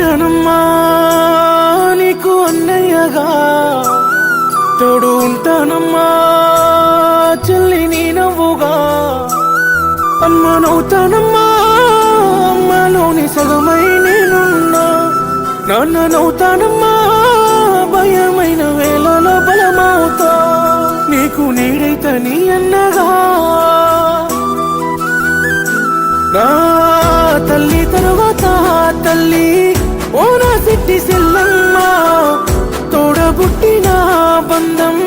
ఉంటానమ్మా నీకు అన్నయ్యగా, తోడు ఉంటానమ్మా చెల్లి నీ నవ్వుగా. అమ్మనవుతానమ్మా అమ్మలోని సగమై నేనున్నా, నాన్ననవుతానమ్మా భయమైన వేళలో బలమవుతా. నీకు నీడైత నీ అన్నగా నా తల్లి తరువాత తల్లి ఓ నా సిట్టి సెల్లమ్మ. తోడబుట్టిన బంధం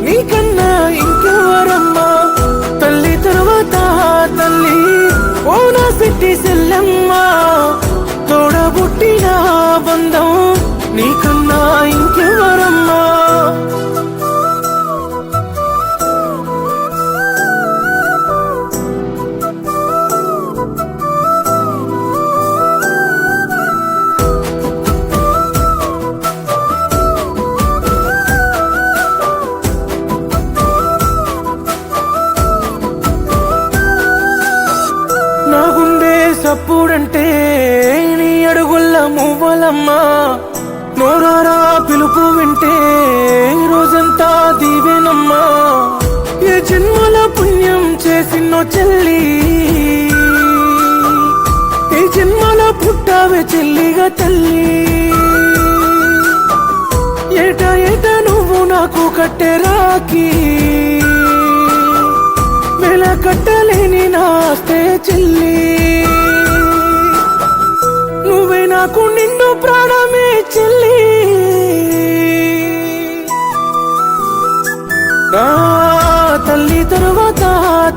నీకన్నా ఇంకెవరమ్మా. తల్లి తరువాత తల్లి ఓ నా సిట్టి సెల్లమ్మ. తోడబుట్టిన బంధం నీకన్నా ఇంకెవరమ్మా. నా గుండె సప్పుడంటే నీ అడుగుల్ల మువ్వలమ్మా. నోరారా పిలుపు వింటే రోజంతా దీవెనమ్మా. ఏ జన్మల పుణ్యం చేసినో చెల్లి, ఏ జన్మల పుట్టావే చెల్లిగా తల్లి. ఏటా ఏటా నువ్వు నాకు కట్టే రాఖీ, వెల కట్టలేని నాస్తే చెల్లి. నువ్వే నాకు నిన్ను ప్రాణమే చెల్లి. నా తల్లి తరువాత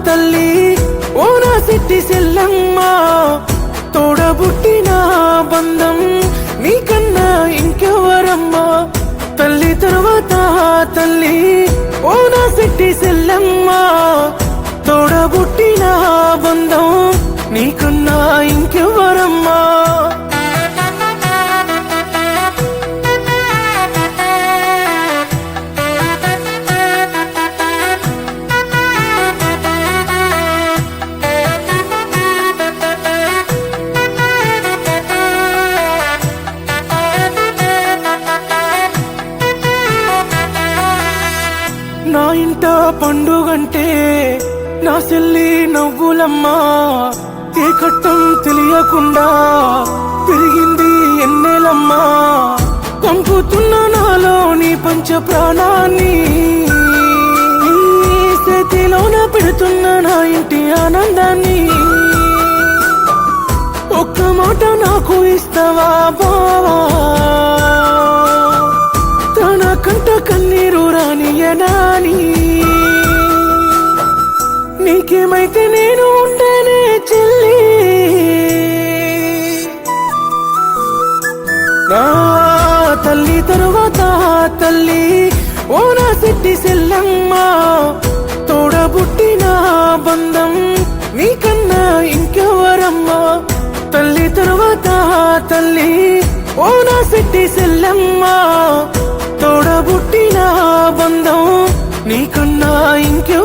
తల్లి ఓ నా సిట్టి సెల్లమ్మ. తోడబుట్టిన బంధం నీకన్నా ఇంకెవరమ్మా. తల్లి తరువాత తల్లి ఓ నా సిట్టి సెల్లమ్మ. తోడబుట్టిన బంధం నీకన్నా ఇంకెవరమ్మా. నా ఇంట పండుగంటే నా చెల్లి నవ్వులమ్మా. ఏ కట్టం తెలియకుండా పెరిగింది ఎన్నెలమ్మా. పంపుతున్న నాలోని పంచ ప్రాణాన్ని చేతిలోన పెడుతున్న నా ఇంటి ఆనందాన్ని. ఒక్క మాట నాకు ఇస్తావా బావా, తన కంట కన్నీరు రానియనాని. నీకేమైతే నేను ఉండేనే చెల్లి. నా తల్లి తరువాత తల్లి ఓ నా సిట్టి సెల్లమ్మ. తోడబుట్టిన బంధం నీకన్నా ఇంకెవరమ్మా. తల్లి తరువాత తల్లి ఓ నా సిట్టి సెల్లమ్మ. తోడబుట్టిన బంధం నీకన్నా ఇంకె